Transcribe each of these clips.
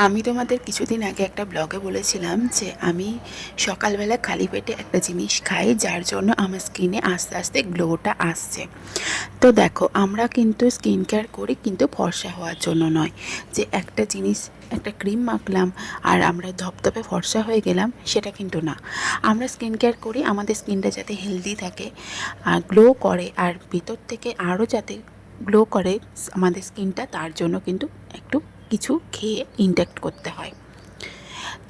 আমি তোমাদের কিছুদিন আগে একটা ব্লগে বলেছিলাম যে আমি সকালবেলা খালি পেটে একটা জিনিস খাই যার জন্য আমার স্কিনে আস্তে আস্তে গ্লোটা আসছে। তো দেখো, আমরা কিন্তু স্কিন কেয়ার করি কিন্তু ফর্সা হওয়ার জন্য নয়, যে একটা জিনিস একটা ক্রিম মাখলাম আর আমরা ধপধপে ফর্সা হয়ে গেলাম, সেটা কিন্তু না। আমরা স্কিন কেয়ার করি আমাদের স্কিনটা যাতে হেলদি থাকে আর গ্লো করে, আর ভিতর থেকে আরও যাতে গ্লো করে আমাদের স্কিনটা, তার জন্য কিন্তু একটু কিছু খেয়ে ইনটেক্ট করতে হয়।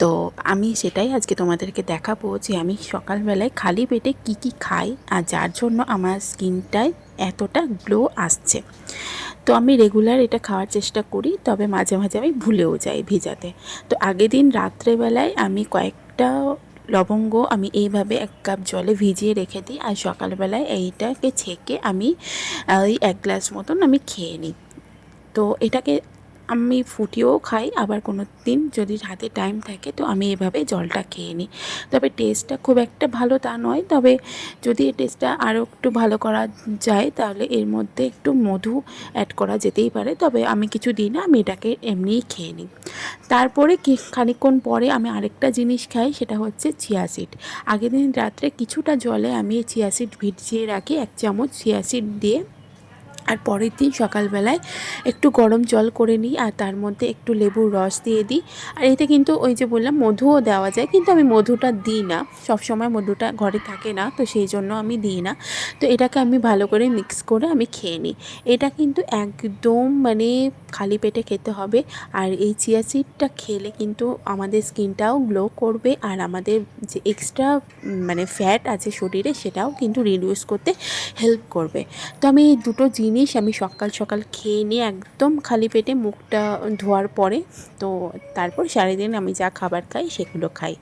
তো আমি সেটাই আজকে তোমাদেরকে দেখাবো যে আমি সকালবেলায় খালি পেটে কি কি খাই আর যার জন্য আমার স্কিনটায় এতটা গ্লো আসছে। তো আমি রেগুলার এটা খাওয়ার চেষ্টা করি, তবে মাঝে মাঝে আমি ভুলেও যাই ভিজাতে। তো আগের দিন রাত্রেবেলায় আমি কয়েকটা লবঙ্গ আমি এইভাবে 1 কাপ জলে ভিজিয়ে রেখে দিই, আর সকালবেলায় এইটাকে ছেঁকে আমি ওই 1 গ্লাস মতন আমি খেয়ে নিই। তো এটাকে আমি ফুটিয়েও খাই, আবার কোনো দিন যদি হাতে টাইম থাকে তো আমি এভাবে জলটা খেয়ে নিই। তবে টেস্টটা খুব একটা ভালো তা নয়, তবে যদি এই টেস্টটা আরও একটু ভালো করা যায় তাহলে এর মধ্যে একটু মধু অ্যাড করা যেতেই পারে, তবে আমি কিছু দিই না, আমি এটাকে এমনিই খেয়ে নিই। তারপরে খানিকক্ষণ পরে আমি আরেকটা জিনিস খাই, সেটা হচ্ছে চিয়া সিড। আগের দিন রাত্রে কিছুটা জলে আমি চিয়া সিড ভিজিয়ে রাখি, 1 চামচ চিয়া সিড দিয়ে, আর পরের দিন সকালবেলায় একটু গরম জল করে নিই আর তার মধ্যে একটু লেবুর রস দিয়ে দিই। আর এতে কিন্তু ওই যে বললাম মধুও দেওয়া যায়, কিন্তু আমি মধুটা দিই না, সবসময় মধুটা ঘরে থাকে না, তো সেই জন্য আমি দিই না। তো এটাকে আমি ভালো করে মিক্স করে আমি খেয়ে নিই। এটা কিন্তু একদম মানে খালি পেটে খেতে হবে। আর এই চিয়া সিডটা খেলে কিন্তু আমাদের স্কিনটাও গ্লো করবে, আর আমাদের যে এক্সট্রা মানে ফ্যাট আছে শরীরে সেটাও কিন্তু রিডিউস করতে হেল্প করবে। তো আমি এই দুটো জিনিস আমি সকাল সকাল খেয়ে নিয়ে একদম খালি পেটে মুখটা ধোয়ার পরে, তো তারপর সারাদিন আমি যা খাবার খাই সেগুলো খাই।